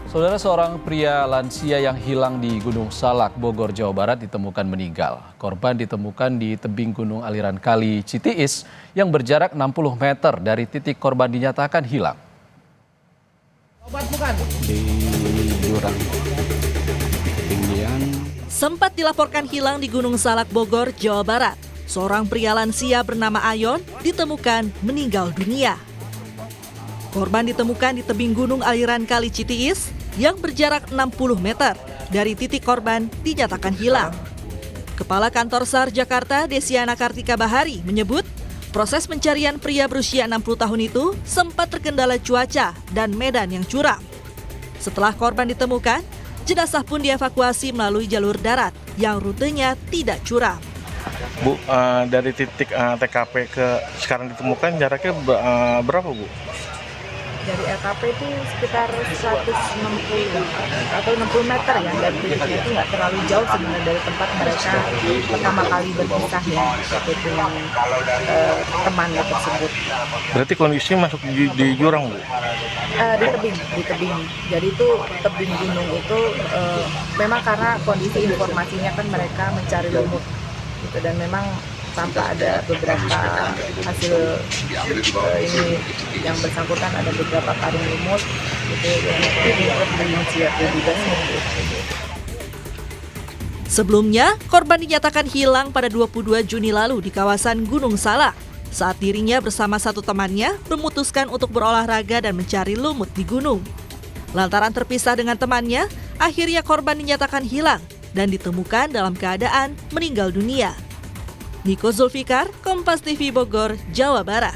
Saudara, seorang pria lansia yang hilang di Gunung Salak, Bogor, Jawa Barat ditemukan meninggal. Korban ditemukan di tebing gunung aliran kali Citiis yang berjarak 60 meter dari titik korban dinyatakan hilang. Di jurang ketinggian. Sempat dilaporkan hilang di Gunung Salak, Bogor, Jawa Barat. Seorang pria lansia bernama Ayon ditemukan meninggal dunia. Korban ditemukan di tebing gunung aliran kali Citiis yang berjarak 60 meter dari titik korban dinyatakan hilang. Kepala Kantor SAR Jakarta, Desiana Kartika Bahari, menyebut proses pencarian pria berusia 60 tahun itu sempat terkendala cuaca dan medan yang curam. Setelah korban ditemukan, jenazah pun dievakuasi melalui jalur darat yang rutenya tidak curam. Bu, dari titik TKP ke sekarang ditemukan jaraknya berapa, Bu? Dari LKP itu sekitar 160 atau 60 meter ya, dari titiknya itu nggak terlalu jauh sebenarnya dari tempat mereka pertama kali berpisah ya, yaitu dengan temannya tersebut. Berarti kondisinya masuk di jurang, Bu? Di tebing. Jadi itu tebing gunung itu memang karena kondisi informasinya kan mereka mencari lumut gitu, dan memang tanpa ada beberapa hasil ini yang bersangkutan, ada beberapa karung lumut itu yang Sebelumnya, korban dinyatakan hilang pada 22 Juni lalu di kawasan Gunung Salak saat dirinya bersama satu temannya memutuskan untuk berolahraga dan mencari lumut di gunung. Lantaran terpisah dengan temannya, akhirnya korban dinyatakan hilang dan ditemukan dalam keadaan meninggal dunia. Niko Zulfikar, Kompas TV Bogor, Jawa Barat.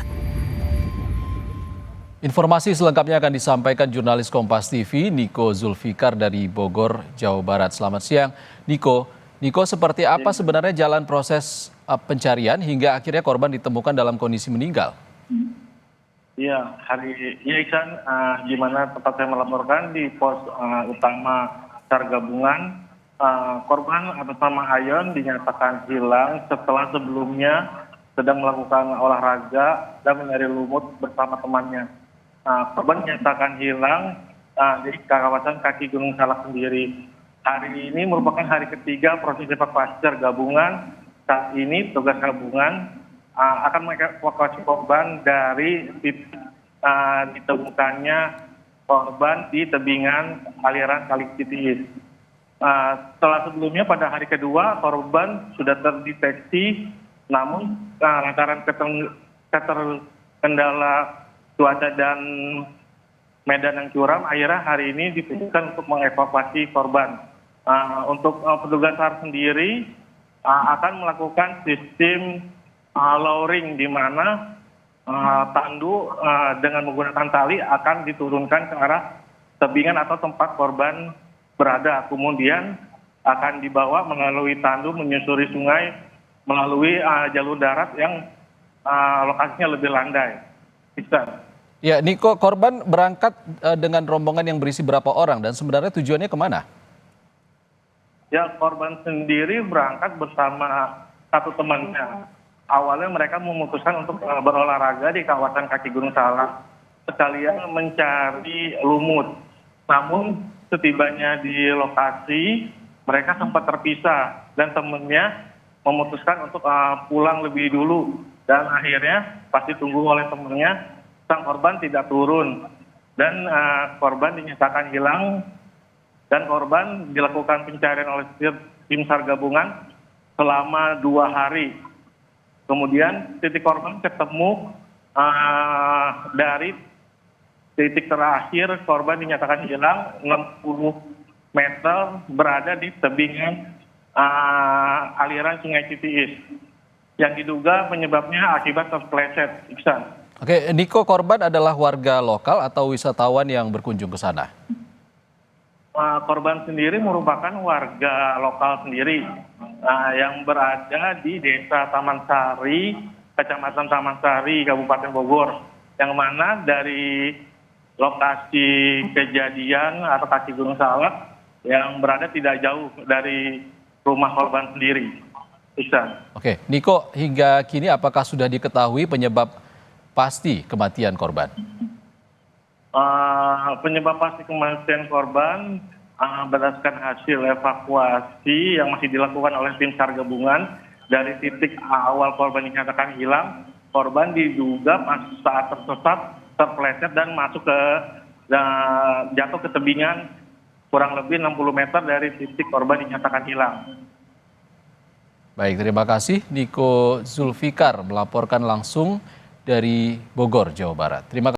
Informasi selengkapnya akan disampaikan jurnalis Kompas TV Niko Zulfikar dari Bogor, Jawa Barat. Selamat siang, Niko. Niko, seperti apa sebenarnya jalan proses pencarian hingga akhirnya korban ditemukan dalam kondisi meninggal? Iya, Iksan, gimana tempat saya melaporkan di pos utama SAR gabungan. Korban atas nama Ayon dinyatakan hilang setelah sebelumnya sedang melakukan olahraga dan mencari lumut bersama temannya. Korban dinyatakan hilang di kawasan kaki Gunung Salak sendiri. Hari ini merupakan hari ketiga proses evakuasi SAR gabungan. Saat ini tugas gabungan akan mengevakuasi korban dari ditemukannya korban di tebingan aliran kali Citiis. Setelah sebelumnya pada hari kedua korban sudah terdeteksi, namun lantaran terkendala cuaca dan medan yang curam, akhirnya hari ini diputuskan untuk mengevakuasi korban. Untuk petugas SAR sendiri akan melakukan sistem lowering, di mana tandu dengan menggunakan tali akan diturunkan ke arah tebingan atau tempat korban berada, kemudian akan dibawa melalui tandu menyusuri sungai melalui jalur darat yang lokasinya lebih landai. Ya, Niko, korban berangkat dengan rombongan yang berisi berapa orang dan sebenarnya tujuannya kemana? Ya, korban sendiri berangkat bersama satu temannya. Awalnya mereka memutuskan untuk berolahraga di kawasan kaki Gunung Salak sekalian mencari lumut. Namun setibanya di lokasi, mereka sempat terpisah dan temannya memutuskan untuk pulang lebih dulu. Dan akhirnya pasti tunggu oleh temannya, sang korban tidak turun. Dan korban dinyatakan hilang dan korban dilakukan pencarian oleh tim SAR gabungan selama 2 hari. Kemudian titik korban ketemu dari titik terakhir korban dinyatakan hilang 60 meter berada di tebingan aliran Sungai Citiis yang diduga penyebabnya akibat terpeleset. Iksan. Oke, Niko, korban adalah warga lokal atau wisatawan yang berkunjung ke sana? Korban sendiri merupakan warga lokal sendiri yang berada di Desa Taman Sari, Kecamatan Taman Sari, Kabupaten Bogor, yang mana dari lokasi kejadian atau kaki Gunung Salak yang berada tidak jauh dari rumah korban sendiri. Oke, Niko, hingga kini apakah sudah diketahui penyebab pasti kematian korban? Penyebab pasti kematian korban berdasarkan hasil evakuasi yang masih dilakukan oleh tim SAR gabungan dari titik awal korban dinyatakan hilang, korban diduga pas saat tersesat terpeleset dan masuk ke jatuh ke tebingan kurang lebih 60 meter dari titik korban dinyatakan hilang. Baik, terima kasih Niko Zulfikar melaporkan langsung dari Bogor, Jawa Barat. Terima kasih.